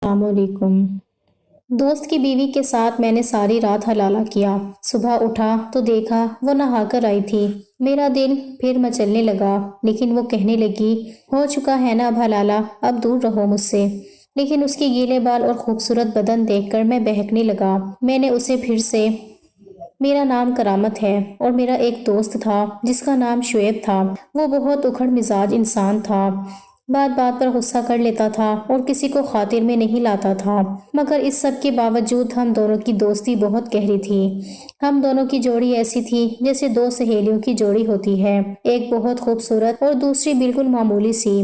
السلام علیکم۔ دوست کی بیوی کے ساتھ میں نے ساری رات حلالہ کیا۔ صبح اٹھا تو دیکھا وہ نہا کر آئی تھی۔ میرا دل پھر مچلنے لگا، لیکن وہ کہنے لگی ہو چکا ہے نا اب حلالہ، اب دور رہو مجھ سے۔ لیکن اس کے گیلے بال اور خوبصورت بدن دیکھ کر میں بہکنے لگا۔ میں نے اسے پھر سے میرا نام کرامت ہے اور میرا ایک دوست تھا جس کا نام شعیب تھا۔ وہ بہت اکھڑ مزاج انسان تھا، بات بات پر غصہ کر لیتا تھا اور کسی کو خاطر میں نہیں لاتا تھا، مگر اس سب کے باوجود ہم دونوں کی دوستی بہت گہری تھی۔ ہم دونوں کی جوڑی ایسی تھی جیسے دو سہیلیوں کی جوڑی ہوتی ہے، ایک بہت خوبصورت اور دوسری بالکل معمولی سی۔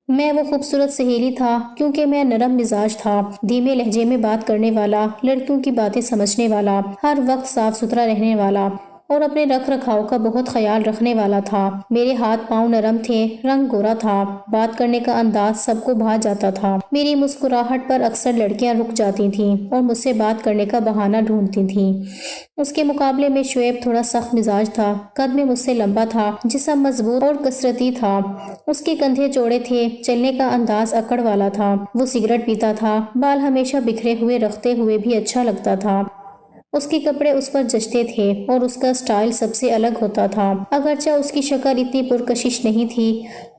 میں وہ خوبصورت سہیلی تھا کیونکہ میں نرم مزاج تھا، دھیمے لہجے میں بات کرنے والا، لڑکیوں کی باتیں سمجھنے والا، ہر وقت صاف ستھرا رہنے والا اور اپنے رکھ رکھاؤ کا بہت خیال رکھنے والا تھا۔ میرے ہاتھ پاؤں نرم تھے، رنگ گورا تھا، بات کرنے کا انداز سب کو بھا جاتا تھا۔ میری مسکراہٹ پر اکثر لڑکیاں رک جاتی تھیں اور مجھ سے بات کرنے کا بہانہ ڈھونڈتی تھیں۔ اس کے مقابلے میں شعیب تھوڑا سخت مزاج تھا، قد میں مجھ سے لمبا تھا، جسم مضبوط اور کثرتی تھا، اس کے کندھے چوڑے تھے، چلنے کا انداز اکڑ والا تھا، وہ سگریٹ پیتا تھا، بال ہمیشہ بکھرے ہوئے رکھتے ہوئے بھی اچھا لگتا تھا۔ اس کے کپڑے اس پر جچتے تھے اور اس کا سٹائل سب سے الگ ہوتا تھا۔ اگرچہ اس کی شکل اتنی پرکشش نہیں تھی،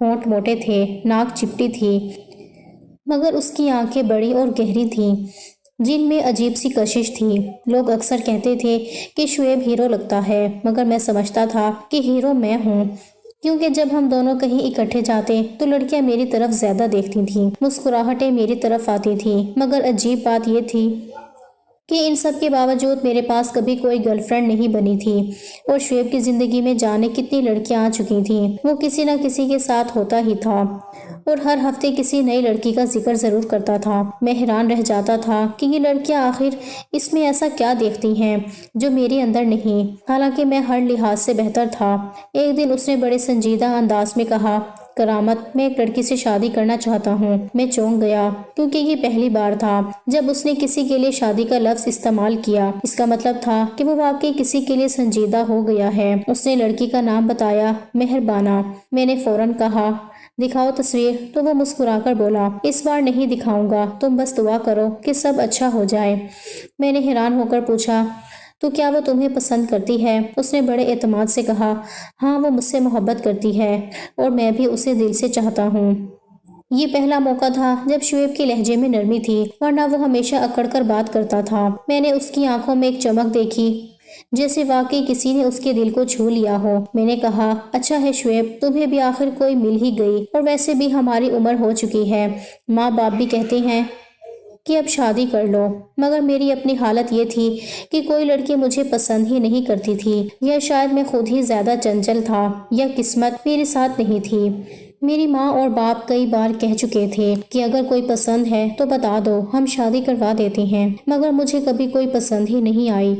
ہونٹ موٹے تھے، ناک چپٹی تھی، مگر اس کی آنکھیں بڑی اور گہری تھیں جن میں عجیب سی کشش تھی۔ لوگ اکثر کہتے تھے کہ شعیب ہیرو لگتا ہے، مگر میں سمجھتا تھا کہ ہیرو میں ہوں، کیونکہ جب ہم دونوں کہیں اکٹھے جاتے تو لڑکیاں میری طرف زیادہ دیکھتی تھیں، مسکراہٹیں میری طرف آتی تھیں، مگر عجیب بات یہ تھی کہ ان سب کے باوجود میرے پاس کبھی کوئی گرل فرینڈ نہیں بنی تھی، اور شعیب کی زندگی میں جانے کتنی لڑکیاں آ چکی تھیں، وہ کسی نہ کسی کے ساتھ ہوتا ہی تھا اور ہر ہفتے کسی نئی لڑکی کا ذکر ضرور کرتا تھا۔ میں حیران رہ جاتا تھا کہ یہ لڑکیاں آخر اس میں ایسا کیا دیکھتی ہیں جو میرے اندر نہیں، حالانکہ میں ہر لحاظ سے بہتر تھا۔ ایک دن اس نے بڑے سنجیدہ انداز میں کہا، کرامت، میں ایک لڑکی سے شادی کرنا چاہتا ہوں۔ میں چونک گیا کیونکہ یہ پہلی بار تھا جب اس نے کسی کے لیے شادی کا لفظ استعمال کیا۔ اس کا مطلب تھا کہ وہ واقعی کسی کے لیے سنجیدہ ہو گیا ہے۔ اس نے لڑکی کا نام بتایا، مہربانہ۔ میں نے فوراً کہا، دکھاؤ تصویر، تو وہ مسکرا کر بولا، اس بار نہیں دکھاؤں گا، تم بس دعا کرو کہ سب اچھا ہو جائے۔ میں نے حیران ہو کر پوچھا، تو کیا وہ تمہیں پسند کرتی ہے؟ اس نے بڑے اعتماد سے کہا، ہاں، وہ مجھ سے محبت کرتی ہے اور میں بھی اسے دل سے چاہتا ہوں۔ یہ پہلا موقع تھا جب شعیب کے لہجے میں نرمی تھی، ورنہ وہ ہمیشہ اکڑ کر بات کرتا تھا۔ میں نے اس کی آنکھوں میں ایک چمک دیکھی جیسے واقعی کسی نے اس کے دل کو چھو لیا ہو۔ میں نے کہا، اچھا ہے شعیب، تمہیں بھی آخر کوئی مل ہی گئی، اور ویسے بھی ہماری عمر ہو چکی ہے، ماں باپ بھی کہتے ہیں کہ اب شادی کر لو، مگر میری اپنی حالت یہ تھی کہ کوئی لڑکی مجھے پسند ہی نہیں کرتی تھی، یا شاید میں خود ہی زیادہ چنچل تھا، یا قسمت میرے ساتھ نہیں تھی۔ میری ماں اور باپ کئی بار کہہ چکے تھے کہ اگر کوئی پسند ہے تو بتا دو، ہم شادی کروا دیتے ہیں، مگر مجھے کبھی کوئی پسند ہی نہیں آئی۔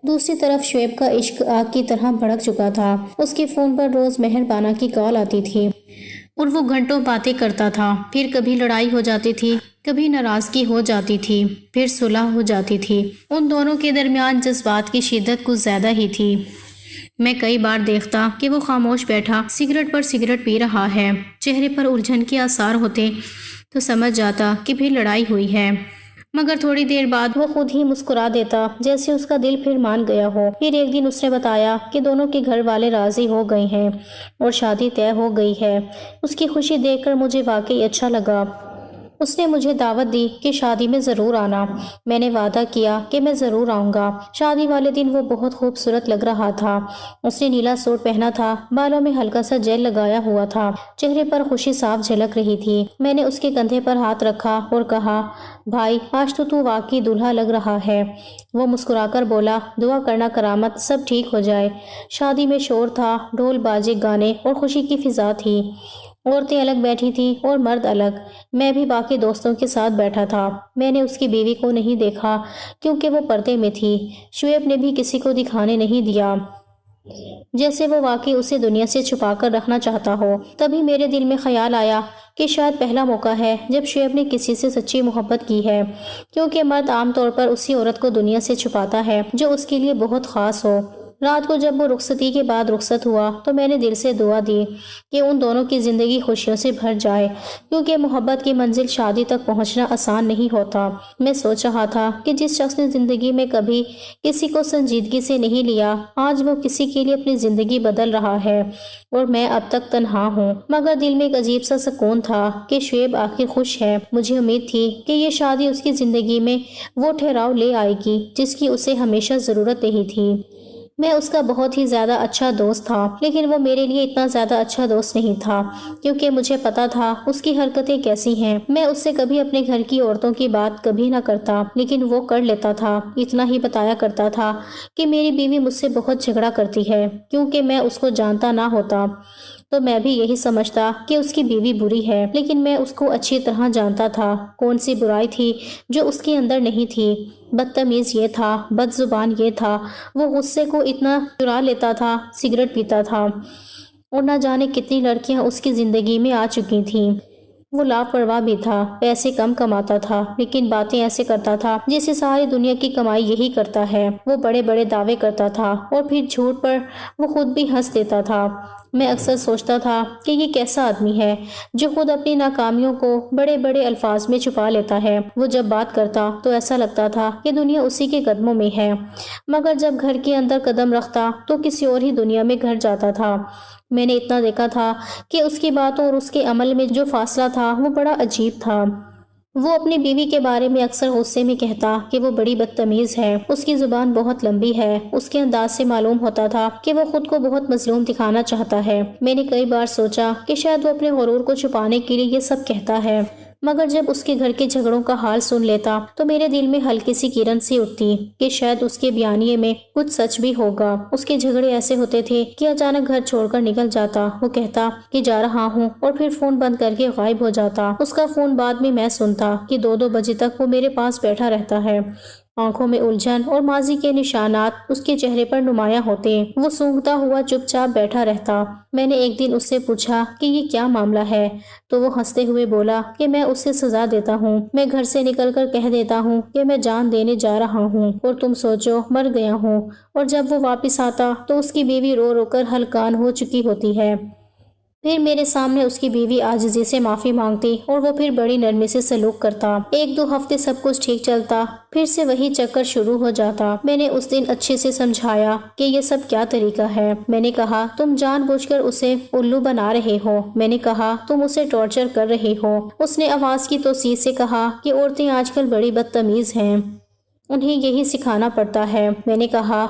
دوسری طرف شعیب کا عشق آگ کی طرح بھڑک چکا تھا۔ اس کے فون پر روز مہربانہ کی کال آتی تھی اور وہ گھنٹوں باتیں کرتا تھا، پھر کبھی لڑائی ہو جاتی تھی، کبھی ناراضگی ہو جاتی تھی، پھر صلح ہو جاتی تھی۔ ان دونوں کے درمیان جذبات کی شدت کچھ زیادہ ہی تھی۔ میں کئی بار دیکھتا کہ وہ خاموش بیٹھا سگریٹ پر سگریٹ پی رہا ہے، چہرے پر الجھن کے آثار ہوتے تو سمجھ جاتا کہ پھر لڑائی ہوئی ہے، مگر تھوڑی دیر بعد وہ خود ہی مسکرا دیتا جیسے اس کا دل پھر مان گیا ہو۔ پھر ایک دن اس نے بتایا کہ دونوں کے گھر والے راضی ہو گئے ہیں اور شادی طے ہو گئی ہے۔ اس کی خوشی دیکھ کر مجھے واقعی اچھا لگا۔ اس نے مجھے دعوت دی کہ شادی میں ضرور آنا۔ میں نے وعدہ کیا کہ میں ضرور آؤں گا۔ شادی والے دن وہ بہت خوبصورت لگ رہا تھا۔ اس نے نیلا سوٹ پہنا تھا، بالوں میں ہلکا سا جیل لگایا ہوا تھا، چہرے پر خوشی صاف جھلک رہی تھی۔ میں نے اس کے کندھے پر ہاتھ رکھا اور کہا، بھائی، آج تو واقعی دلہا لگ رہا ہے۔ وہ مسکرا کر بولا، دعا کرنا کرامت، سب ٹھیک ہو جائے۔ شادی میں شور تھا، ڈھول باجے، گانے اور خوشی کی فضا تھی۔ عورتیں الگ بیٹھی تھیں اور مرد الگ۔ میں بھی باقی دوستوں کے ساتھ بیٹھا تھا۔ میں نے اس کی بیوی کو نہیں دیکھا کیونکہ وہ پردے میں تھی۔ شعیب نے بھی کسی کو دکھانے نہیں دیا، جیسے وہ واقعی اسے دنیا سے چھپا کر رکھنا چاہتا ہو۔ تبھی میرے دل میں خیال آیا کہ شاید پہلا موقع ہے جب شعیب نے کسی سے سچی محبت کی ہے، کیونکہ مرد عام طور پر اسی عورت کو دنیا سے چھپاتا ہے جو اس کے لیے بہت خاص ہو۔ رات کو جب وہ رخصتی کے بعد رخصت ہوا تو میں نے دل سے دعا دی کہ ان دونوں کی زندگی خوشیوں سے بھر جائے، کیونکہ محبت کی منزل شادی تک پہنچنا آسان نہیں ہوتا۔ میں سوچ رہا تھا کہ جس شخص نے زندگی میں کبھی کسی کو سنجیدگی سے نہیں لیا، آج وہ کسی کے لیے اپنی زندگی بدل رہا ہے اور میں اب تک تنہا ہوں۔ مگر دل میں ایک عجیب سا سکون تھا کہ شعیب آخر خوش ہے۔ مجھے امید تھی کہ یہ شادی اس کی زندگی میں وہ ٹھہراؤ لے آئے گی جس کی اسے ہمیشہ ضرورت رہی تھی۔ میں اس کا بہت ہی زیادہ اچھا دوست تھا، لیکن وہ میرے لیے اتنا زیادہ اچھا دوست نہیں تھا، کیونکہ مجھے پتا تھا اس کی حرکتیں کیسی ہیں۔ میں اس سے کبھی اپنے گھر کی عورتوں کی بات کبھی نہ کرتا، لیکن وہ کر لیتا تھا۔ اتنا ہی بتایا کرتا تھا کہ میری بیوی مجھ سے بہت جھگڑا کرتی ہے، کیونکہ میں اس کو جانتا نہ ہوتا تو میں بھی یہی سمجھتا کہ اس کی بیوی بری ہے، لیکن میں اس کو اچھی طرح جانتا تھا۔ کون سی برائی تھی جو اس کے اندر نہیں تھی؟ بدتمیز یہ تھا، بد زبان یہ تھا، وہ غصے کو اتنا چرا لیتا تھا، سگریٹ پیتا تھا، اور نہ جانے کتنی لڑکیاں اس کی زندگی میں آ چکی تھیں۔ وہ لاپرواہ بھی تھا، پیسے کم کماتا تھا، لیکن باتیں ایسے کرتا تھا جیسے ساری دنیا کی کمائی یہی کرتا ہے۔ وہ بڑے بڑے دعوے کرتا تھا اور پھر جھوٹ پر وہ خود بھی ہنس دیتا تھا۔ میں اکثر سوچتا تھا کہ یہ کیسا آدمی ہے جو خود اپنی ناکامیوں کو بڑے بڑے الفاظ میں چھپا لیتا ہے۔ وہ جب بات کرتا تو ایسا لگتا تھا کہ دنیا اسی کے قدموں میں ہے، مگر جب گھر کے اندر قدم رکھتا تو کسی اور ہی دنیا میں گھر جاتا تھا۔ میں نے اتنا دیکھا تھا کہ اس کی باتوں اور اس کے عمل میں جو فاصلہ تھا وہ بڑا عجیب تھا۔ وہ اپنی بیوی کے بارے میں اکثر غصے میں کہتا کہ وہ بڑی بدتمیز ہے، اس کی زبان بہت لمبی ہے۔ اس کے انداز سے معلوم ہوتا تھا کہ وہ خود کو بہت مظلوم دکھانا چاہتا ہے۔ میں نے کئی بار سوچا کہ شاید وہ اپنے غرور کو چھپانے کے لیے یہ سب کہتا ہے، مگر جب اس کے گھر کے جھگڑوں کا حال سن لیتا تو میرے دل میں ہلکی سی کرن سی اٹھتی کہ شاید اس کے بیانیے میں کچھ سچ بھی ہوگا۔ اس کے جھگڑے ایسے ہوتے تھے کہ اچانک گھر چھوڑ کر نکل جاتا، وہ کہتا کہ جا رہا ہوں اور پھر فون بند کر کے غائب ہو جاتا۔ اس کا فون بعد میں میں سنتا کہ 2-2 بجے تک وہ میرے پاس بیٹھا رہتا ہے، آنکھوں میں الجھن اور ماضی کے نشانات اس کے چہرے پر نمایاں ہوتے۔ وہ سونگتا ہوا چپ چاپ بیٹھا رہتا۔ میں نے ایک دن اس سے پوچھا کہ یہ کیا معاملہ ہے، تو وہ ہنستے ہوئے بولا کہ میں اسے سزا دیتا ہوں، میں گھر سے نکل کر کہہ دیتا ہوں کہ میں جان دینے جا رہا ہوں اور تم سوچو مر گیا ہوں، اور جب وہ واپس آتا تو اس کی بیوی رو رو کر ہلکان ہو چکی ہوتی ہے۔ پھر میرے سامنے اس کی بیوی عاجزی سے معافی مانگتی اور وہ پھر بڑی نرمی سے سلوک کرتا۔ 1-2 ہفتے سب کچھ ٹھیک چلتا، پھر سے وہی چکر شروع ہو جاتا۔ میں نے اس دن اچھے سے سمجھایا کہ یہ سب کیا طریقہ ہے۔ میں نے کہا تم جان بوجھ کر اسے الو بنا رہے ہو، میں نے کہا تم اسے ٹارچر کر رہے ہو۔ اس نے آواز کی توسیع سے کہا کہ عورتیں آج کل بڑی بدتمیز ہیں، انہیں یہی سکھانا پڑتا ہے۔ میں نے کہا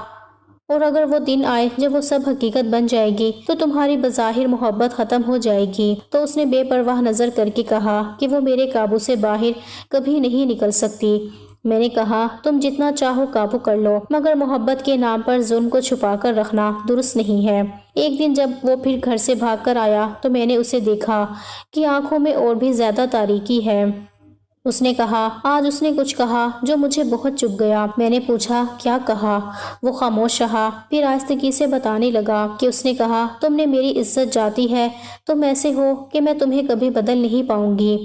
اور اگر وہ دن آئے جب وہ سب حقیقت بن جائے گی تو تمہاری بظاہر محبت ختم ہو جائے گی۔ تو اس نے بے پرواہ نظر کر کے کہا کہ وہ میرے قابو سے باہر کبھی نہیں نکل سکتی۔ میں نے کہا تم جتنا چاہو قابو کر لو، مگر محبت کے نام پر ظلم کو چھپا کر رکھنا درست نہیں ہے۔ ایک دن جب وہ پھر گھر سے بھاگ کر آیا تو میں نے اسے دیکھا کہ آنکھوں میں اور بھی زیادہ تاریکی ہے۔ اس نے کہا آج اس نے کچھ کہا جو مجھے بہت چبھ گیا۔ میں نے پوچھا کیا کہا؟ وہ خاموش رہا، پھر آہستگی سے بتانے لگا کہ اس نے کہا تم نے میری عزت جاتی ہے، تم ایسے ہو کہ میں تمہیں کبھی بدل نہیں پاؤں گی۔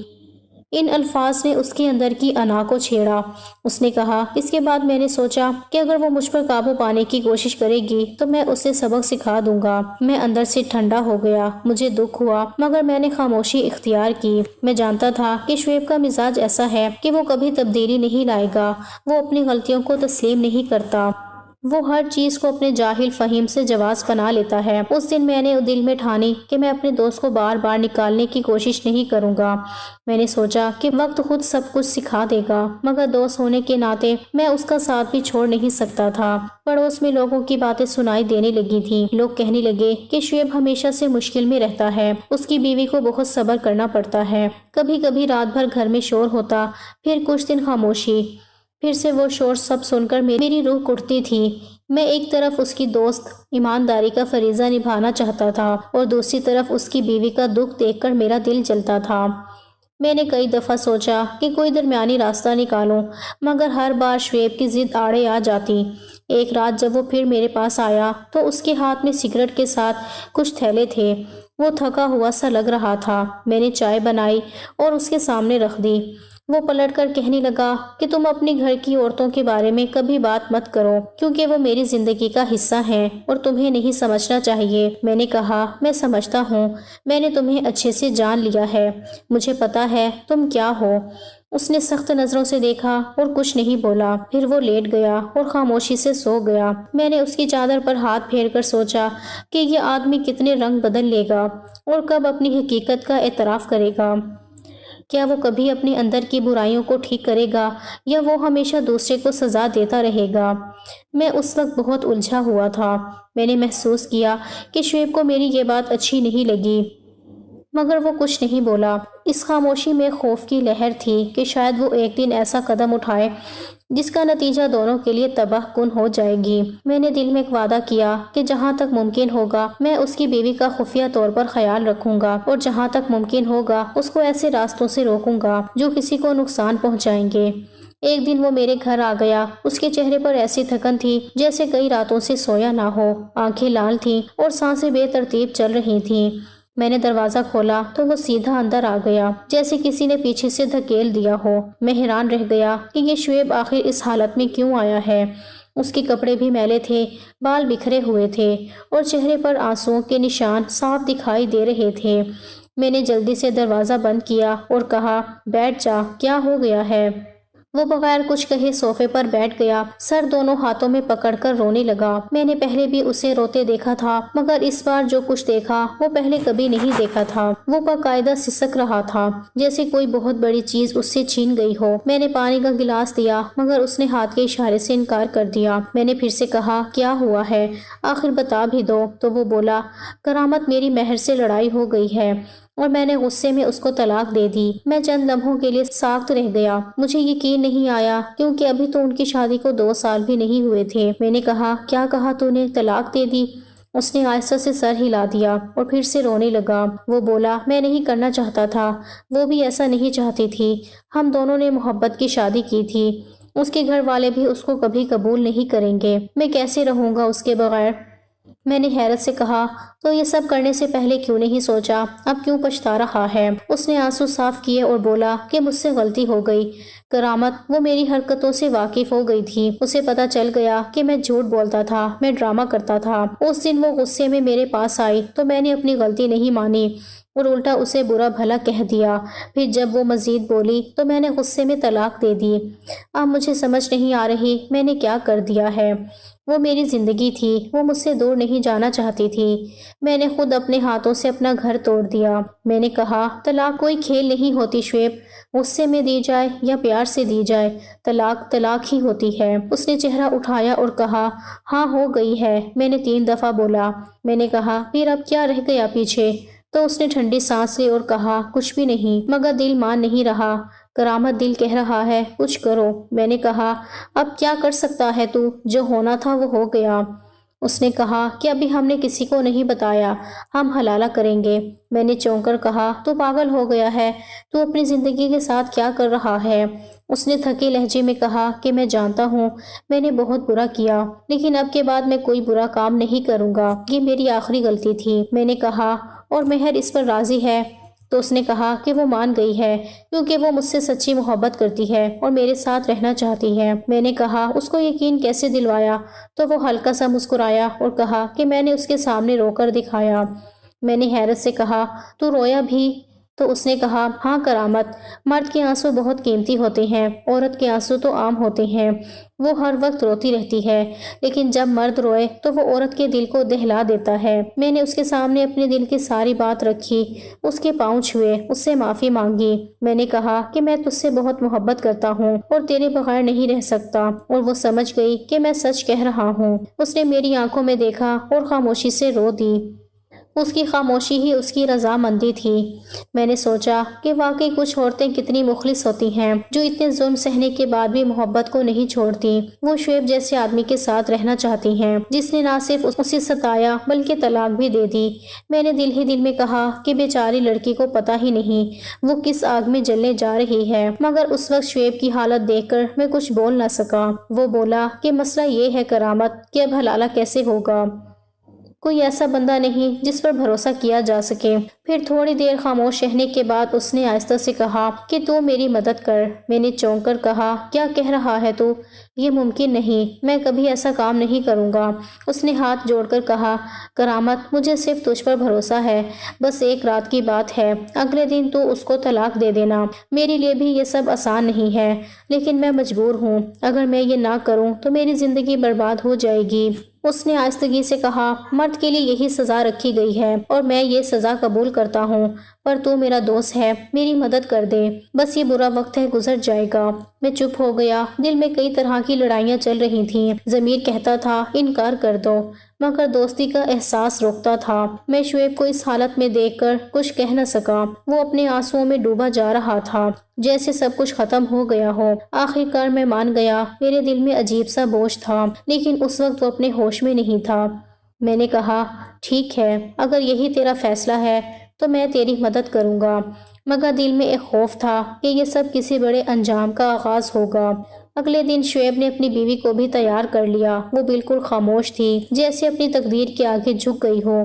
ان الفاظ نے اس کے اندر کی انا کو چھیڑا۔ اس نے کہا اس کے بعد میں نے سوچا کہ اگر وہ مجھ پر قابو پانے کی کوشش کرے گی تو میں اسے سبق سکھا دوں گا۔ میں اندر سے ٹھنڈا ہو گیا، مجھے دکھ ہوا، مگر میں نے خاموشی اختیار کی۔ میں جانتا تھا کہ شعیب کا مزاج ایسا ہے کہ وہ کبھی تبدیلی نہیں لائے گا، وہ اپنی غلطیوں کو تسلیم نہیں کرتا، وہ ہر چیز کو اپنے جاہل فہیم سے جواز بنا لیتا ہے۔ اس دن میں نے دل میں ٹھانی کہ میں اپنے دوست کو بار بار نکالنے کی کوشش نہیں کروں گا۔ میں نے سوچا کہ وقت خود سب کچھ سکھا دے گا، مگر دوست ہونے کے ناطے میں اس کا ساتھ بھی چھوڑ نہیں سکتا تھا۔ پڑوس میں لوگوں کی باتیں سنائی دینے لگی تھیں۔ لوگ کہنے لگے کہ شعیب ہمیشہ سے مشکل میں رہتا ہے، اس کی بیوی کو بہت صبر کرنا پڑتا ہے، کبھی کبھی رات بھر گھر میں شور ہوتا، پھر کچھ دن خاموشی، پھر سے وہ شور سب سن کر میری روح کٹتی تھی۔ میں ایک طرف اس کی دوست ایمانداری کا فریضہ نبھانا چاہتا تھا اور دوسری طرف اس کی بیوی کا دکھ دیکھ کر میرا دل جلتا تھا۔ میں نے کئی دفعہ سوچا کہ کوئی درمیانی راستہ نکالوں، مگر ہر بار شعیب کی ضد آڑے آ جاتی۔ ایک رات جب وہ پھر میرے پاس آیا تو اس کے ہاتھ میں سگریٹ کے ساتھ کچھ تھیلے تھے، وہ تھکا ہوا سا لگ رہا تھا۔ میں نے چائے بنائی اور اس کے سامنے رکھ دی۔ وہ پلٹ کر کہنے لگا کہ تم اپنے گھر کی عورتوں کے بارے میں کبھی بات مت کرو، کیونکہ وہ میری زندگی کا حصہ ہیں اور تمہیں نہیں سمجھنا چاہیے۔ میں نے کہا میں سمجھتا ہوں، میں نے تمہیں اچھے سے جان لیا ہے، مجھے پتا ہے تم کیا ہو۔ اس نے سخت نظروں سے دیکھا اور کچھ نہیں بولا، پھر وہ لیٹ گیا اور خاموشی سے سو گیا۔ میں نے اس کی چادر پر ہاتھ پھیر کر سوچا کہ یہ آدمی کتنے رنگ بدل لے گا اور کب اپنی حقیقت کا اعتراف کرے گا۔ کیا وہ کبھی اپنے اندر کی برائیوں کو ٹھیک کرے گا یا وہ ہمیشہ دوسرے کو سزا دیتا رہے گا؟ میں اس وقت بہت الجھا ہوا تھا۔ میں نے محسوس کیا کہ شعیب کو میری یہ بات اچھی نہیں لگی، مگر وہ کچھ نہیں بولا۔ اس خاموشی میں خوف کی لہر تھی کہ شاید وہ ایک دن ایسا قدم اٹھائے جس کا نتیجہ دونوں کے لیے تباہ کن ہو جائے گی۔ میں نے دل میں ایک وعدہ کیا کہ جہاں تک ممکن ہوگا میں اس کی بیوی کا خفیہ طور پر خیال رکھوں گا اور جہاں تک ممکن ہوگا اس کو ایسے راستوں سے روکوں گا جو کسی کو نقصان پہنچائیں گے۔ ایک دن وہ میرے گھر آ گیا۔ اس کے چہرے پر ایسی تھکن تھی جیسے کئی راتوں سے سویا نہ ہو، آنکھیں لال تھیں اور سانسیں بے ترتیب چل رہی تھیں۔ میں نے دروازہ کھولا تو وہ سیدھا اندر آ گیا، جیسے کسی نے پیچھے سے دھکیل دیا ہو۔ میں حیران رہ گیا کہ یہ شعیب آخر اس حالت میں کیوں آیا ہے۔ اس کے کپڑے بھی میلے تھے، بال بکھرے ہوئے تھے اور چہرے پر آنسوؤں کے نشان صاف دکھائی دے رہے تھے۔ میں نے جلدی سے دروازہ بند کیا اور کہا بیٹھ جا، کیا ہو گیا ہے؟ وہ بغیر کچھ کہے صوفے پر بیٹھ گیا، سر دونوں ہاتھوں میں پکڑ کر رونے لگا۔ میں نے پہلے بھی اسے روتے دیکھا تھا، مگر اس بار جو کچھ دیکھا وہ پہلے کبھی نہیں دیکھا تھا۔ وہ باقاعدہ سسک رہا تھا، جیسے کوئی بہت بڑی چیز اس سے چھین گئی ہو۔ میں نے پانی کا گلاس دیا، مگر اس نے ہاتھ کے اشارے سے انکار کر دیا۔ میں نے پھر سے کہا کیا ہوا ہے؟ آخر بتا بھی دو۔ تو وہ بولا کرامت، میری مہر سے لڑائی ہو گئی ہے اور میں نے غصے میں اس کو طلاق دے دی۔ میں چند لمحوں کے لیے ساکت رہ گیا، مجھے یقین نہیں آیا کیونکہ ابھی تو ان کی شادی کو 2 سال بھی نہیں ہوئے تھے۔ میں نے کہا کیا کہا تو نے؟ طلاق دے دی؟ اس نے آہستہ سے سر ہلا دیا اور پھر سے رونے لگا۔ وہ بولا میں نہیں کرنا چاہتا تھا، وہ بھی ایسا نہیں چاہتی تھی، ہم دونوں نے محبت کی شادی کی تھی، اس کے گھر والے بھی اس کو کبھی قبول نہیں کریں گے، میں کیسے رہوں گا اس کے بغیر؟ میں نے حیرت سے کہا تو یہ سب کرنے سے پہلے کیوں نہیں سوچا؟ اب کیوں پچھتا رہا ہے؟ اس نے آنسو صاف کیے اور بولا کہ مجھ سے غلطی ہو گئی کرامت، وہ میری حرکتوں سے واقف ہو گئی تھی، اسے پتا چل گیا کہ میں جھوٹ بولتا تھا، میں ڈرامہ کرتا تھا۔ اس دن وہ غصے میں میرے پاس آئی تو میں نے اپنی غلطی نہیں مانی اور الٹا اسے برا بھلا کہہ دیا۔ پھر جب وہ مزید بولی تو میں نے غصے میں طلاق دے دی۔ اب مجھے سمجھ نہیں آ رہی میں نے کیا کر دیا ہے۔ وہ میری زندگی تھی، وہ مجھ سے دور نہیں جانا چاہتی تھی، میں نے خود اپنے ہاتھوں سے اپنا گھر توڑ دیا۔ میں نے کہا طلاق کوئی کھیل نہیں ہوتی شعیب، غصے میں دی جائے یا پیار سے دی جائے، طلاق طلاق ہی ہوتی ہے۔ اس نے چہرہ اٹھایا اور کہا ہاں ہو گئی ہے۔ میں نے 3 دفعہ بولا۔ میں نے کہا پھر اب کیا رہ گیا پیچھے؟ تو اس نے ٹھنڈی سانس لی اور کہا کچھ بھی نہیں، مگر دل مان نہیں رہا کرامت، دل کہہ رہا ہے کچھ کرو۔ میں نے کہا اب کیا کر سکتا ہے تو؟ جو ہونا تھا وہ ہو گیا۔ اس نے کہا کہ ابھی ہم نے کسی کو نہیں بتایا، ہم حلالہ کریں گے۔ میں نے چونک کر کہا تو پاگل ہو گیا ہے، تو اپنی زندگی کے ساتھ کیا کر رہا ہے؟ اس نے تھکے لہجے میں کہا کہ میں جانتا ہوں میں نے بہت برا کیا، لیکن اب کے بعد میں کوئی برا کام نہیں کروں گا، یہ میری آخری غلطی تھی۔ میں نے کہا اور مہر اس پر راضی ہے؟ تو اس نے کہا کہ وہ مان گئی ہے کیونکہ وہ مجھ سے سچی محبت کرتی ہے اور میرے ساتھ رہنا چاہتی ہے۔ میں نے کہا اس کو یقین کیسے دلوایا؟ تو وہ ہلکا سا مسکرایا اور کہا کہ میں نے اس کے سامنے رو کر دکھایا۔ میں نے حیرت سے کہا تو رویا بھی؟ تو اس نے کہا ہاں کرامت، مرد کے آنسو بہت قیمتی ہوتے ہیں، عورت کے آنسو تو عام ہوتے ہیں، وہ ہر وقت روتی رہتی ہے، لیکن جب مرد روئے تو وہ عورت کے دل کو دہلا دیتا ہے۔ میں نے اس کے سامنے اپنے دل کی ساری بات رکھی، اس کے پاؤں چھوئے، اس سے معافی مانگی۔ میں نے کہا کہ میں تجھ سے بہت محبت کرتا ہوں اور تیرے بغیر نہیں رہ سکتا، اور وہ سمجھ گئی کہ میں سچ کہہ رہا ہوں۔ اس نے میری آنکھوں میں دیکھا اور خاموشی سے رو دی۔ اس کی خاموشی ہی اس کی رضامندی تھی۔ میں نے سوچا کہ واقعی کچھ عورتیں کتنی مخلص ہوتی ہیں جو اتنے ظلم سہنے کے بعد بھی محبت کو نہیں چھوڑتی۔ وہ شعیب جیسے آدمی کے ساتھ رہنا چاہتی ہیں جس نے نہ صرف اسے ستایا بلکہ طلاق بھی دے دی۔ میں نے دل ہی دل میں کہا کہ بیچاری لڑکی کو پتہ ہی نہیں وہ کس آگ میں جلنے جا رہی ہے، مگر اس وقت شعیب کی حالت دیکھ کر میں کچھ بول نہ سکا۔ وہ بولا کہ مسئلہ یہ ہے کرامت کہ اب حلالہ کیسے ہوگا؟ کوئی ایسا بندہ نہیں جس پر بھروسہ کیا جا سکے۔ پھر تھوڑی دیر خاموش رہنے کے بعد اس نے آہستہ سے کہا کہ تو میری مدد کر۔ میں نے چونک کر کہا، کیا کہہ رہا ہے تو؟ یہ ممکن نہیں، میں کبھی ایسا کام نہیں کروں گا۔ اس نے ہاتھ جوڑ کر کہا، کرامت، مجھے صرف تجھ پر بھروسہ ہے، بس ایک رات کی بات ہے، اگلے دن تو اس کو طلاق دے دینا۔ میرے لیے بھی یہ سب آسان نہیں ہے، لیکن میں مجبور ہوں۔ اگر میں یہ نہ کروں تو میری زندگی برباد ہو جائے گی۔ اس نے آہستگی سے کہا، مرد کے لیے یہی سزا رکھی گئی ہے اور میں یہ سزا قبول کرتا ہوں، پر تو میرا دوست ہے، میری مدد کر دے، بس یہ برا وقت ہے، گزر جائے گا۔ میں چپ ہو گیا، دل میں کئی طرح کی لڑائیاں چل رہی تھیں۔ ضمیر کہتا تھا انکار کر دو، مگر دوستی کا احساس روکتا تھا۔ میں شعیب کو اس حالت میں دیکھ کر کچھ کہہ نہ سکا، وہ اپنے آنسوؤں میں ڈوبا جا رہا تھا، جیسے سب کچھ ختم ہو گیا ہو۔ آخر کار میں مان گیا، میرے دل میں عجیب سا بوجھ تھا، لیکن اس وقت وہ اپنے ہوش میں نہیں تھا۔ میں نے کہا، ٹھیک ہے، اگر یہی تیرا فیصلہ ہے تو میں تیری مدد کروں گا، مگر دل میں ایک خوف تھا کہ یہ سب کسی بڑے انجام کا آغاز ہوگا۔ اگلے دن شعیب نے اپنی بیوی کو بھی تیار کر لیا۔ وہ بالکل خاموش تھی، جیسے اپنی تقدیر کے آگے جھک گئی ہو۔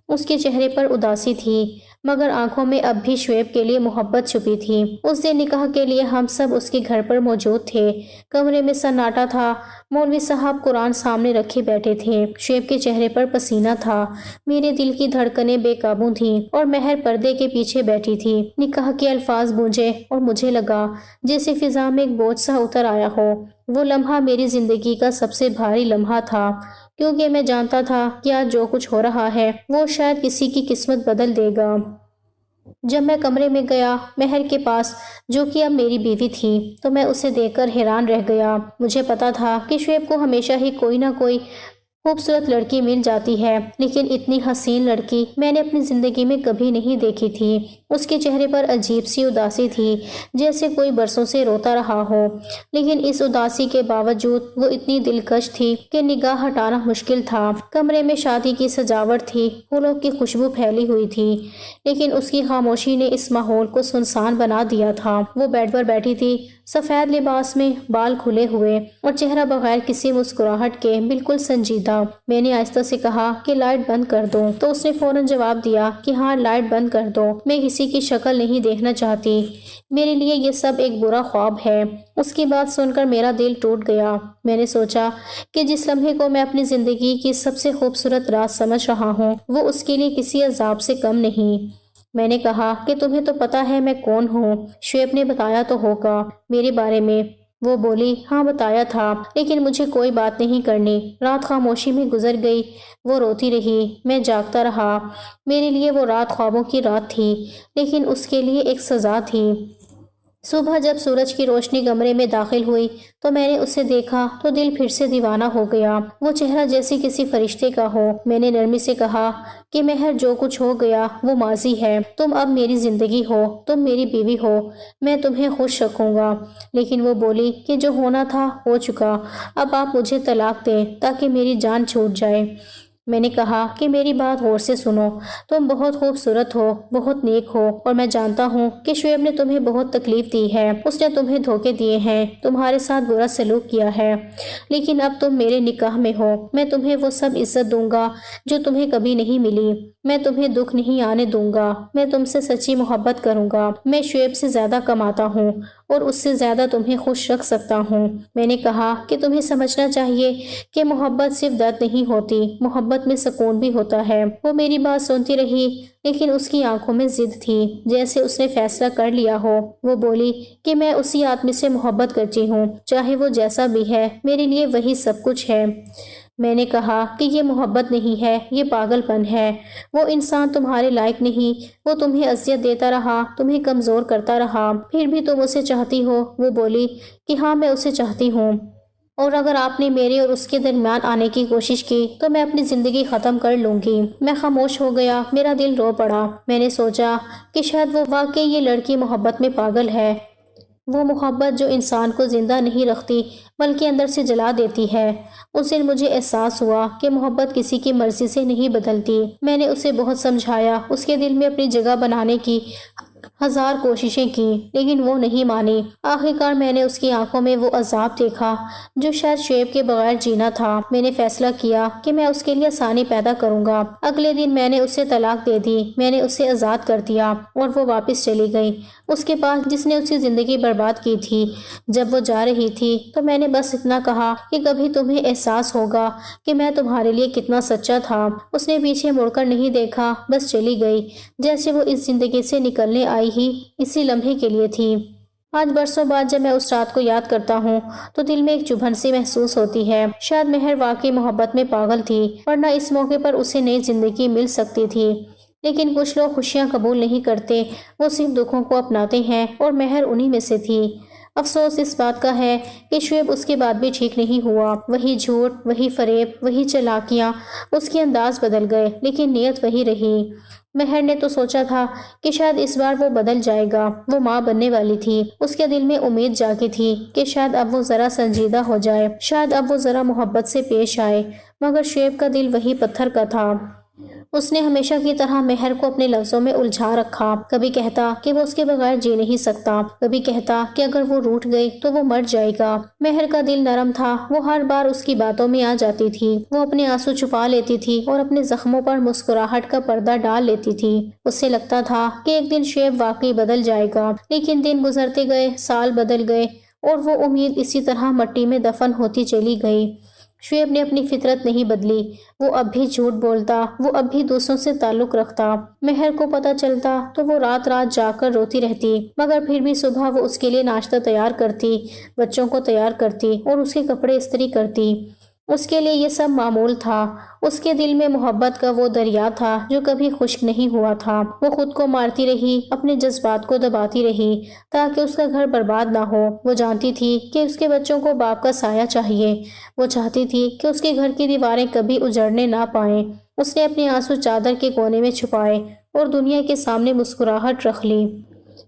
اس کے چہرے پر اداسی تھی، مگر آنکھوں میں اب بھی شعیب کے لیے محبت چھپی تھی۔ اس دن نکاح کے لیے ہم سب اس کے گھر پر موجود تھے۔ کمرے میں سناٹا تھا، مولوی صاحب قرآن سامنے رکھے بیٹھے تھے، شعیب کے چہرے پر پسینہ تھا، میرے دل کی دھڑکنیں بے قابو تھیں اور مہر پردے کے پیچھے بیٹھی تھی۔ نکاح کے الفاظ گونجے اور مجھے لگا جیسے فضا میں ایک بوجھ سا اتر آیا ہو۔ وہ لمحہ میری زندگی کا سب سے بھاری لمحہ تھا، کیونکہ میں جانتا تھا کہ آج جو کچھ ہو رہا ہے وہ شاید کسی کی قسمت بدل دے گا۔ جب میں کمرے میں گیا مہر کے پاس، جو کہ اب میری بیوی تھی، تو میں اسے دیکھ کر حیران رہ گیا۔ مجھے پتا تھا کہ شعیب کو ہمیشہ ہی کوئی نہ کوئی خوبصورت لڑکی مل جاتی ہے، لیکن اتنی حسین لڑکی میں نے اپنی زندگی میں کبھی نہیں دیکھی تھی۔ اس کے چہرے پر عجیب سی اداسی تھی، جیسے کوئی برسوں سے روتا رہا ہو، لیکن اس اداسی کے باوجود وہ اتنی دلکش تھی کہ نگاہ ہٹانا مشکل تھا۔ کمرے میں شادی کی سجاوٹ تھی، پھولوں کی خوشبو پھیلی ہوئی تھی، لیکن اس کی خاموشی نے اس ماحول کو سنسان بنا دیا تھا۔ وہ بیڈ پر بیٹھی تھی، سفید لباس میں، بال کھلے ہوئے اور چہرہ بغیر کسی مسکراہٹ کے بالکل سنجیدہ۔ میں نے آہستہ سے کہا کہ لائٹ بند کر دو، تو اس نے فوراً جواب دیا کہ ہاں لائٹ بند کر دو، میں کسی کی شکل نہیں دیکھنا چاہتی، میرے لیے یہ سب ایک برا خواب ہے۔ اس کی بات سن کر میرا دل ٹوٹ گیا۔ میں نے سوچا کہ جس لمحے کو میں اپنی زندگی کی سب سے خوبصورت رات سمجھ رہا ہوں وہ اس کے لیے کسی عذاب سے کم نہیں۔ میں نے کہا کہ تمہیں تو پتا ہے میں کون ہوں۔ شعیب نے بتایا تو ہوگا میرے بارے میں؟ وہ بولی، ہاں بتایا تھا، لیکن مجھے کوئی بات نہیں کرنی۔ رات خاموشی میں گزر گئی، وہ روتی رہی، میں جاگتا رہا۔ میرے لیے وہ رات خوابوں کی رات تھی، لیکن اس کے لیے ایک سزا تھی۔ صبح جب سورج کی روشنی کمرے میں داخل ہوئی تو میں نے اسے دیکھا تو دل پھر سے دیوانہ ہو گیا۔ وہ چہرہ جیسے کسی فرشتے کا ہو۔ میں نے نرمی سے کہا کہ مہر، جو کچھ ہو گیا وہ ماضی ہے، تم اب میری زندگی ہو، تم میری بیوی ہو، میں تمہیں خوش رکھوں گا۔ لیکن وہ بولی کہ جو ہونا تھا ہو چکا، اب آپ مجھے طلاق دیں تاکہ میری جان چھوٹ جائے۔ میں نے کہا کہ میری بات غور سے سنو، تم بہت خوبصورت ہو، بہت نیک ہو، اور میں جانتا ہوں کہ شعیب نے تمہیں بہت تکلیف دی ہے، اس نے تمہیں دھوکے دیے ہیں، تمہارے ساتھ برا سلوک کیا ہے، لیکن اب تم میرے نکاح میں ہو، میں تمہیں وہ سب عزت دوں گا جو تمہیں کبھی نہیں ملی، میں تمہیں دکھ نہیں آنے دوں گا، میں تم سے سچی محبت کروں گا، میں شعیب سے زیادہ کماتا ہوں اور اس سے زیادہ تمہیں خوش رکھ سکتا ہوں۔ میں نے کہا کہ تمہیں سمجھنا چاہیے کہ محبت صرف درد نہیں ہوتی، محبت میں سکون بھی ہوتا ہے۔ وہ میری بات سنتی رہی، لیکن اس کی آنکھوں میں ضد تھی، جیسے اس نے فیصلہ کر لیا ہو۔ وہ بولی کہ میں اسی آدمی سے محبت کرتی ہوں، چاہے وہ جیسا بھی ہے، میرے لیے وہی سب کچھ ہے۔ میں نے کہا کہ یہ محبت نہیں ہے، یہ پاگل پن ہے، وہ انسان تمہارے لائق نہیں، وہ تمہیں اذیت دیتا رہا، تمہیں کمزور کرتا رہا، پھر بھی تم اسے چاہتی ہو۔ وہ بولی کہ ہاں میں اسے چاہتی ہوں، اور اگر آپ نے میرے اور اس کے درمیان آنے کی کوشش کی تو میں اپنی زندگی ختم کر لوں گی۔ میں خاموش ہو گیا، میرا دل رو پڑا۔ میں نے سوچا کہ شاید وہ واقعی یہ لڑکی محبت میں پاگل ہے، وہ محبت جو انسان کو زندہ نہیں رکھتی بلکہ اندر سے جلا دیتی ہے۔ اس دن مجھے احساس ہوا کہ محبت کسی کی مرضی سے نہیں بدلتی۔ میں نے اسے بہت سمجھایا، اس کے دل میں اپنی جگہ بنانے کی 1000 کوششیں کی لیکن وہ نہیں مانی۔ آخرکار میں نے اس کی آنکھوں میں وہ عذاب دیکھا جو شاید شعیب کے بغیر جینا تھا۔ میں نے فیصلہ کیا کہ میں اس کے لیے آسانی پیدا کروں گا۔ اگلے دن میں نے اسے طلاق دے دی، میں نے اسے آزاد کر دیا اور وہ واپس چلی گئی اس کے پاس جس نے اس کی زندگی برباد کی تھی۔ جب وہ جا رہی تھی تو میں نے بس اتنا کہا کہ کبھی تمہیں احساس ہوگا کہ میں تمہارے لیے کتنا سچا تھا۔ اس نے پیچھے مڑ کر نہیں دیکھا، بس چلی گئی جیسے وہ اس زندگی سے نکلنے آئی ہی اسی لمحے کے لیے تھی۔ آج برسوں بعد جب میں اس رات کو یاد کرتا ہوں تو دل میں ایک چبھن سی محسوس ہوتی ہے۔ شاید مہر واقعی محبت میں پاگل تھی ورنہ اس موقع پر اسے نئی زندگی مل سکتی تھی۔ لیکن کچھ لوگ خوشیاں قبول نہیں کرتے، وہ صرف دکھوں کو اپناتے ہیں اور مہر انہی میں سے تھی۔ افسوس اس بات کا ہے کہ شعیب اس کے بعد بھی ٹھیک نہیں ہوا۔ وہی جھوٹ، وہی فریب، وہی چالاکیاں، اس کے انداز بدل گئے لیکن نیت وہی رہی۔ مہر نے تو سوچا تھا کہ شاید اس بار وہ بدل جائے گا، وہ ماں بننے والی تھی۔ اس کے دل میں امید جاگی تھی کہ شاید اب وہ ذرا سنجیدہ ہو جائے، شاید اب وہ ذرا محبت سے پیش آئے، مگر شعیب کا دل وہی پتھر کا تھا۔ اس نے ہمیشہ کی طرح مہر کو اپنے لفظوں میں الجھا رکھا۔ کبھی کہتا کہ وہ اس کے بغیر جی نہیں سکتا، کبھی کہتا کہ اگر وہ روٹھ گئی تو وہ مر جائے گا۔ مہر کا دل نرم تھا، وہ ہر بار اس کی باتوں میں آ جاتی تھی۔ وہ اپنے آنسو چھپا لیتی تھی اور اپنے زخموں پر مسکراہٹ کا پردہ ڈال لیتی تھی۔ اسے لگتا تھا کہ ایک دن شعیب واقعی بدل جائے گا، لیکن دن گزرتے گئے، سال بدل گئے اور وہ امید اسی طرح مٹی میں دفن ہوتی چلی گئی۔ شعیب نے اپنی فطرت نہیں بدلی، وہ اب بھی جھوٹ بولتا، وہ اب بھی دوسروں سے تعلق رکھتا۔ مہر کو پتہ چلتا تو وہ رات رات جا کر روتی رہتی، مگر پھر بھی صبح وہ اس کے لیے ناشتہ تیار کرتی، بچوں کو تیار کرتی اور اس کے کپڑے استری کرتی۔ اس کے لیے یہ سب معمول تھا۔ اس کے دل میں محبت کا وہ دریا تھا جو کبھی خشک نہیں ہوا تھا۔ وہ خود کو مارتی رہی، اپنے جذبات کو دباتی رہی تاکہ اس کا گھر برباد نہ ہو۔ وہ جانتی تھی کہ اس کے بچوں کو باپ کا سایہ چاہیے، وہ چاہتی تھی کہ اس کے گھر کی دیواریں کبھی اجڑنے نہ پائیں۔ اس نے اپنے آنسو چادر کے کونے میں چھپائے اور دنیا کے سامنے مسکراہٹ رکھ لی۔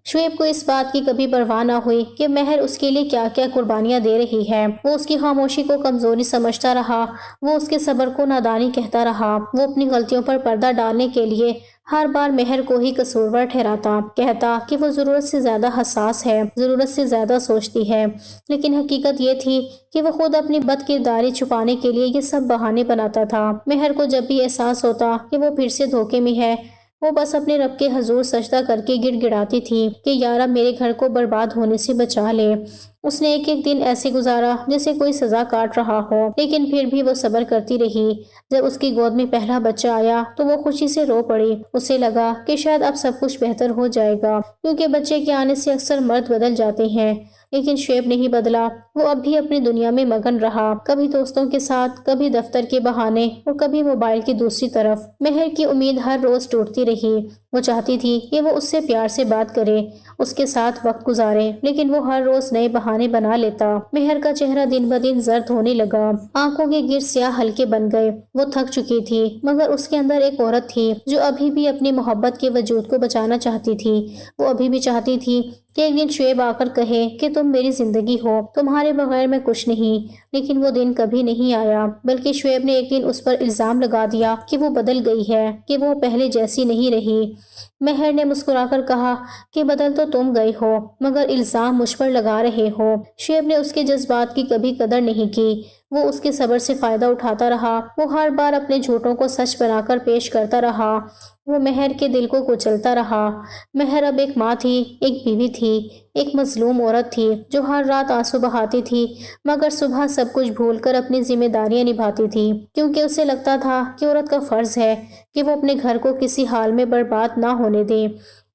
شعیب کو اس بات کی کبھی پرواہ نہ ہوئی کہ مہر اس کے لیے کیا کیا قربانیاں دے رہی ہے۔ وہ اس کی خاموشی کو کمزوری سمجھتا رہا، وہ اس کے صبر کو نادانی کہتا رہا، وہ اپنی غلطیوں پر پردہ ڈالنے کے لیے ہر بار مہر کو ہی قصوروار ٹھہراتا، کہتا کہ وہ ضرورت سے زیادہ حساس ہے، ضرورت سے زیادہ سوچتی ہے۔ لیکن حقیقت یہ تھی کہ وہ خود اپنی بد کرداری چھپانے کے لیے یہ سب بہانے بناتا تھا۔ مہر کو جب بھی احساس ہوتا کہ وہ پھر سے دھوکے میں ہے، وہ بس اپنے رب کے حضور سجدہ کر کے گڑ گڑاتی تھی کہ یا رب میرے گھر کو برباد ہونے سے بچا لے۔ اس نے ایک ایک دن ایسے گزارا جیسے کوئی سزا کاٹ رہا ہو، لیکن پھر بھی وہ صبر کرتی رہی۔ جب اس کی گود میں پہلا بچہ آیا تو وہ خوشی سے رو پڑی۔ اسے لگا کہ شاید اب سب کچھ بہتر ہو جائے گا، کیونکہ بچے کے آنے سے اکثر مرد بدل جاتے ہیں۔ لیکن شعیب نہیں بدلا، وہ اب بھی اپنی دنیا میں مگن رہا، کبھی دوستوں کے ساتھ، کبھی دفتر کے بہانے اور کبھی موبائل کی دوسری طرف۔ مہر کی امید ہر روز ٹوٹتی رہی۔ وہ چاہتی تھی کہ وہ اس سے پیار سے بات کرے، اس کے ساتھ وقت گزارے، لیکن وہ ہر روز نئے بہانے بنا لیتا۔ مہر کا چہرہ دن بدن زرد ہونے لگا، آنکھوں کے گرد سیاہ حلقے بن گئے۔ وہ تھک چکی تھی، مگر اس کے اندر ایک عورت تھی جو ابھی بھی اپنی محبت کے وجود کو بچانا چاہتی تھی۔ وہ ابھی بھی چاہتی تھی کہ ایک دن شعیب آ کر کہے کہ تم میری زندگی ہو، تمہارے بغیر میں کچھ نہیں۔ لیکن وہ دن کبھی نہیں آیا، بلکہ شعیب نے ایک دن اس پر الزام لگا دیا کہ وہ بدل گئی ہے، کہ وہ پہلے جیسی نہیں رہی۔ مہر نے مسکرا کر کہا کہ بدل تو تم گئی ہو، مگر الزام مجھ پر لگا رہے ہو۔ شعیب نے اس کے جذبات کی کبھی قدر نہیں کی، وہ اس کے صبر سے فائدہ اٹھاتا رہا، وہ ہر بار اپنے جھوٹوں کو سچ بنا کر پیش کرتا رہا، وہ مہر کے دل کو کچلتا رہا۔ مہر اب ایک ماں تھی، ایک بیوی تھی، ایک مظلوم عورت تھی جو ہر رات آنسو بہاتی تھی، مگر صبح سب کچھ بھول کر اپنی ذمہ داریاں نبھاتی تھی، کیونکہ اسے لگتا تھا کہ عورت کا فرض ہے کہ وہ اپنے گھر کو کسی حال میں برباد نہ ہونے دے۔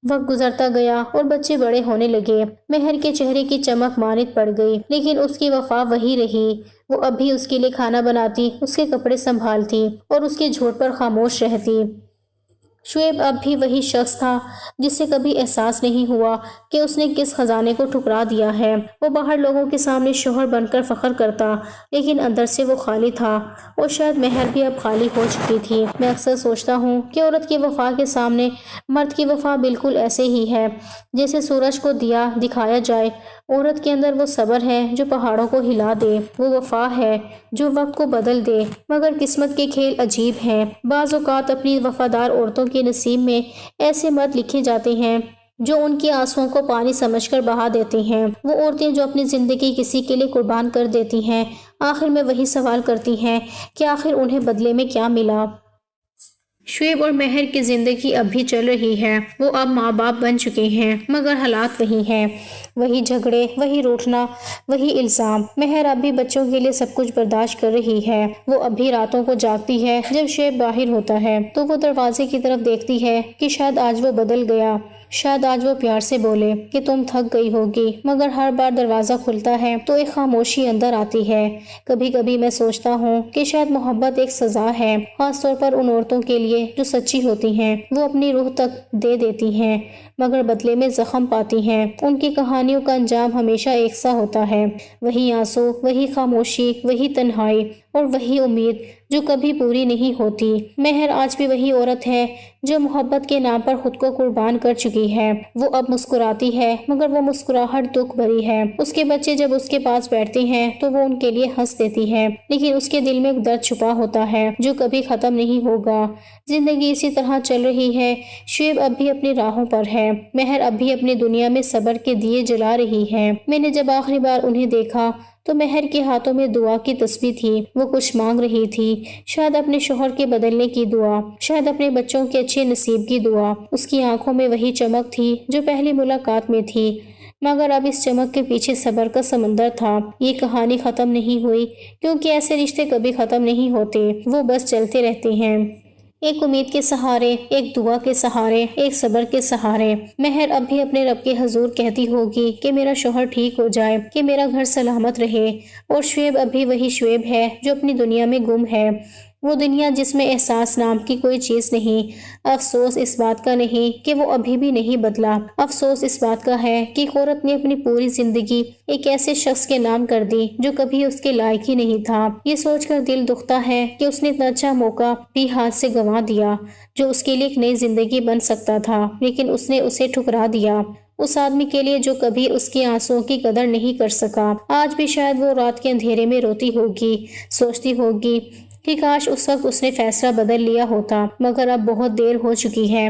وقت گزرتا گیا اور بچے بڑے ہونے لگے۔ مہر کے چہرے کی چمک ماند پڑ گئی، لیکن اس کی وفا وہی رہی۔ وہ اب بھی اس کے لیے کھانا بناتی، اس کے کپڑے سنبھالتی اور اس کے جھوٹ پر خاموش رہتی۔ شعیب اب بھی وہی شخص تھا جسے کبھی احساس نہیں ہوا کہ اس نے کس خزانے کو ٹھکرا دیا ہے۔ وہ باہر لوگوں کے سامنے شوہر بن کر فخر کرتا، لیکن اندر سے وہ خالی تھا، اور شاید مہر بھی اب خالی ہو چکی تھی۔ میں اکثر سوچتا ہوں کہ عورت کی وفا کے سامنے مرد کی وفا بالکل ایسے ہی ہے جیسے سورج کو دیا دکھایا جائے۔ عورت کے اندر وہ صبر ہے جو پہاڑوں کو ہلا دے، وہ وفا ہے جو وقت کو بدل دے، مگر قسمت کے کھیل عجیب ہیں۔ بعض اوقات اپنی وفادار عورتوں کے نصیب میں ایسے مرد لکھے جاتے ہیں جو ان کی آنسوؤں کو پانی سمجھ کر بہا دیتی ہیں۔ وہ عورتیں جو اپنی زندگی کسی کے لیے قربان کر دیتی ہیں، آخر میں وہی سوال کرتی ہیں کہ آخر انہیں بدلے میں کیا ملا۔ شعیب اور مہر کی زندگی اب بھی چل رہی ہے۔ وہ اب ماں باپ بن چکے ہیں، مگر حالات وہی ہیں۔ وہی جھگڑے، وہی روٹھنا، وہی الزام۔ مہر اب بھی بچوں کے لیے سب کچھ برداشت کر رہی ہے۔ وہ اب بھی راتوں کو جاگتی ہے۔ جب شعیب باہر ہوتا ہے تو وہ دروازے کی طرف دیکھتی ہے کہ شاید آج وہ بدل گیا، شاید آج وہ پیار سے بولے کہ تم تھک گئی ہوگی، مگر ہر بار دروازہ کھلتا ہے تو ایک خاموشی اندر آتی ہے۔ کبھی کبھی میں سوچتا ہوں کہ شاید محبت ایک سزا ہے، خاص طور پر ان عورتوں کے لیے جو سچی ہوتی ہیں۔ وہ اپنی روح تک دے دیتی ہیں، مگر بدلے میں زخم پاتی ہیں۔ ان کی کہانیوں کا انجام ہمیشہ ایک سا ہوتا ہے، وہی آنسو، وہی خاموشی، وہی تنہائی اور وہی امید جو کبھی پوری نہیں ہوتی۔ مہر آج بھی وہی عورت ہے جو محبت کے نام پر خود کو قربان کر چکی ہے۔ وہ اب مسکراتی ہے، مگر وہ مسکراہٹ دکھ بھری ہے۔ اس کے بچے جب اس کے پاس بیٹھتے ہیں تو وہ ان کے لیے ہنس دیتی ہے، لیکن اس کے دل میں ایک درد چھپا ہوتا ہے جو کبھی ختم نہیں ہوگا۔ زندگی اسی طرح چل رہی ہے۔ شعیب اب بھی اپنی راہوں پر ہے، مہر اب بھی اپنی دنیا میں صبر کے دیے جلا رہی ہے۔ میں نے جب آخری بار انہیں دیکھا تو مہر کے ہاتھوں میں دعا کی تسبیح تھی۔ وہ کچھ مانگ رہی تھی، شاید اپنے شوہر کے بدلنے کی دعا، شاید اپنے بچوں کے اچھے نصیب کی دعا۔ اس کی آنکھوں میں وہی چمک تھی جو پہلی ملاقات میں تھی، مگر اب اس چمک کے پیچھے صبر کا سمندر تھا۔ یہ کہانی ختم نہیں ہوئی، کیونکہ ایسے رشتے کبھی ختم نہیں ہوتے، وہ بس چلتے رہتے ہیں، ایک امید کے سہارے، ایک دعا کے سہارے، ایک صبر کے سہارے۔ مہر اب بھی اپنے رب کے حضور کہتی ہوگی کہ میرا شوہر ٹھیک ہو جائے، کہ میرا گھر سلامت رہے، اور شعیب اب بھی وہی شعیب ہے جو اپنی دنیا میں گم ہے، وہ دنیا جس میں احساس نام کی کوئی چیز نہیں۔ افسوس اس بات کا نہیں کہ وہ ابھی بھی نہیں بدلا، افسوس اس بات کا ہے کہ ایک عورت نے اپنی پوری زندگی ایک ایسے شخص کے نام کر دی جو کبھی اس کے لائق ہی نہیں تھا۔ یہ سوچ کر دل دکھتا ہے کہ اس نے اتنا اچھا موقع بھی ہاتھ سے گنوا دیا جو اس کے لیے ایک نئی زندگی بن سکتا تھا، لیکن اس نے اسے ٹھکرا دیا، اس آدمی کے لیے جو کبھی اس کے آنسوؤں کی قدر نہیں کر سکا۔ آج بھی شاید وہ رات کے اندھیرے میں روتی ہوگی، سوچتی ہوگی کہ کاش اس وقت اس نے فیصلہ بدل لیا ہوتا، مگر اب بہت دیر ہو چکی ہے۔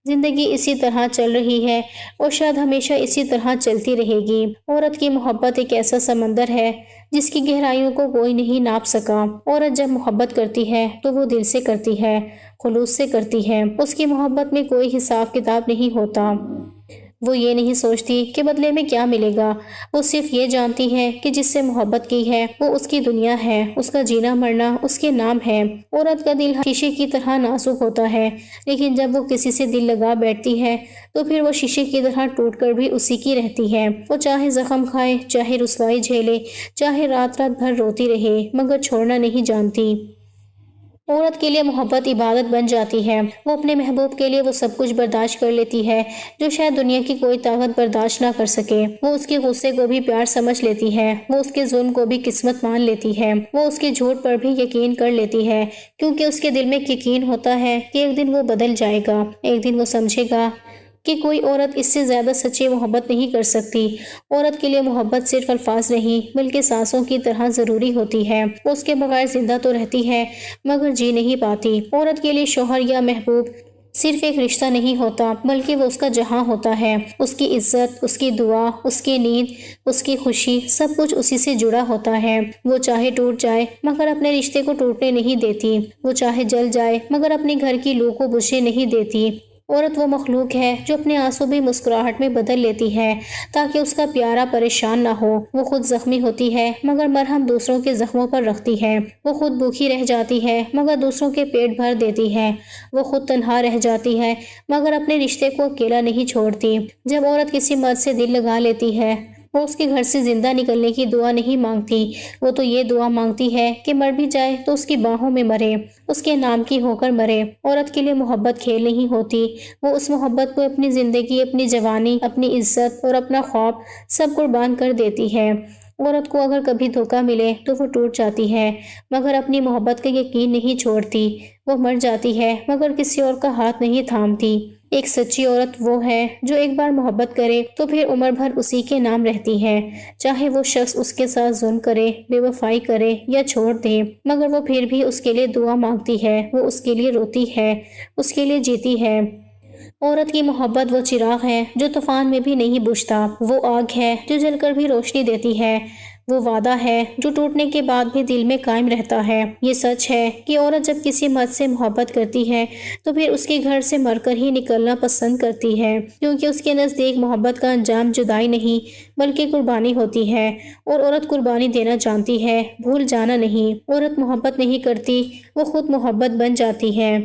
زندگی اسی طرح چل رہی ہے اور شاید ہمیشہ اسی طرح چلتی رہے گی۔ عورت کی محبت ایک ایسا سمندر ہے جس کی گہرائیوں کو کوئی نہیں ناپ سکا۔ عورت جب محبت کرتی ہے تو وہ دل سے کرتی ہے، خلوص سے کرتی ہے۔ اس کی محبت میں کوئی حساب کتاب نہیں ہوتا۔ وہ یہ نہیں سوچتی کہ بدلے میں کیا ملے گا، وہ صرف یہ جانتی ہے کہ جس سے محبت کی ہے وہ اس کی دنیا ہے، اس کا جینا مرنا اس کے نام ہے۔ عورت کا دل شیشے کی طرح نازک ہوتا ہے، لیکن جب وہ کسی سے دل لگا بیٹھتی ہے تو پھر وہ شیشے کی طرح ٹوٹ کر بھی اسی کی رہتی ہے۔ وہ چاہے زخم کھائے، چاہے رسوائی جھیلے، چاہے رات رات بھر روتی رہے، مگر چھوڑنا نہیں جانتی۔ عورت کے لیے محبت عبادت بن جاتی ہے۔ وہ اپنے محبوب کے لیے وہ سب کچھ برداشت کر لیتی ہے جو شاید دنیا کی کوئی طاقت برداشت نہ کر سکے۔ وہ اس کے غصے کو بھی پیار سمجھ لیتی ہے، وہ اس کے ظلم کو بھی قسمت مان لیتی ہے، وہ اس کے جھوٹ پر بھی یقین کر لیتی ہے، کیونکہ اس کے دل میں یقین ہوتا ہے کہ ایک دن وہ بدل جائے گا، ایک دن وہ سمجھے گا کہ کوئی عورت اس سے زیادہ سچی محبت نہیں کر سکتی۔ عورت کے لیے محبت صرف الفاظ نہیں بلکہ سانسوں کی طرح ضروری ہوتی ہے۔ وہ اس کے بغیر زندہ تو رہتی ہے مگر جی نہیں پاتی۔ عورت کے لیے شوہر یا محبوب صرف ایک رشتہ نہیں ہوتا بلکہ وہ اس کا جہاں ہوتا ہے۔ اس کی عزت، اس کی دعا، اس کی نیند، اس کی خوشی، سب کچھ اسی سے جڑا ہوتا ہے۔ وہ چاہے ٹوٹ جائے مگر اپنے رشتے کو ٹوٹنے نہیں دیتی، وہ چاہے جل جائے مگر اپنے گھر کی لو کو بجھنے نہیں دیتی۔ عورت وہ مخلوق ہے جو اپنے آنسو بھی مسکراہٹ میں بدل لیتی ہے تاکہ اس کا پیارا پریشان نہ ہو۔ وہ خود زخمی ہوتی ہے مگر مرہم دوسروں کے زخموں پر رکھتی ہے۔ وہ خود بھوکی رہ جاتی ہے مگر دوسروں کے پیٹ بھر دیتی ہے۔ وہ خود تنہا رہ جاتی ہے مگر اپنے رشتے کو اکیلا نہیں چھوڑتی۔ جب عورت کسی مرد سے دل لگا لیتی ہے وہ اس کے گھر سے زندہ نکلنے کی دعا نہیں مانگتی، وہ تو یہ دعا مانگتی ہے کہ مر بھی جائے تو اس کی باہوں میں مرے، اس کے نام کی ہو کر مرے۔ عورت کے لیے محبت کھیل نہیں ہوتی، وہ اس محبت کو اپنی زندگی، اپنی جوانی، اپنی عزت اور اپنا خواب سب قربان کر دیتی ہے۔ عورت کو اگر کبھی دھوکہ ملے تو وہ ٹوٹ جاتی ہے مگر اپنی محبت کا یقین نہیں چھوڑتی۔ وہ مر جاتی ہے مگر کسی اور کا ہاتھ نہیں تھامتی۔ ایک سچی عورت وہ ہے جو ایک بار محبت کرے تو پھر عمر بھر اسی کے نام رہتی ہے، چاہے وہ شخص اس کے ساتھ ظلم کرے، بے وفائی کرے یا چھوڑ دے، مگر وہ پھر بھی اس کے لیے دعا مانگتی ہے، وہ اس کے لیے روتی ہے، اس کے لیے جیتی ہے۔ عورت کی محبت وہ چراغ ہے جو طوفان میں بھی نہیں بجھتا، وہ آگ ہے جو جل کر بھی روشنی دیتی ہے، وہ وعدہ ہے جو ٹوٹنے کے بعد بھی دل میں قائم رہتا ہے۔ یہ سچ ہے کہ عورت جب کسی مرد سے محبت کرتی ہے تو پھر اس کے گھر سے مر کر ہی نکلنا پسند کرتی ہے، کیونکہ اس کے نزدیک محبت کا انجام جدائی نہیں بلکہ قربانی ہوتی ہے، اور عورت قربانی دینا جانتی ہے، بھول جانا نہیں۔ عورت محبت نہیں کرتی، وہ خود محبت بن جاتی ہے۔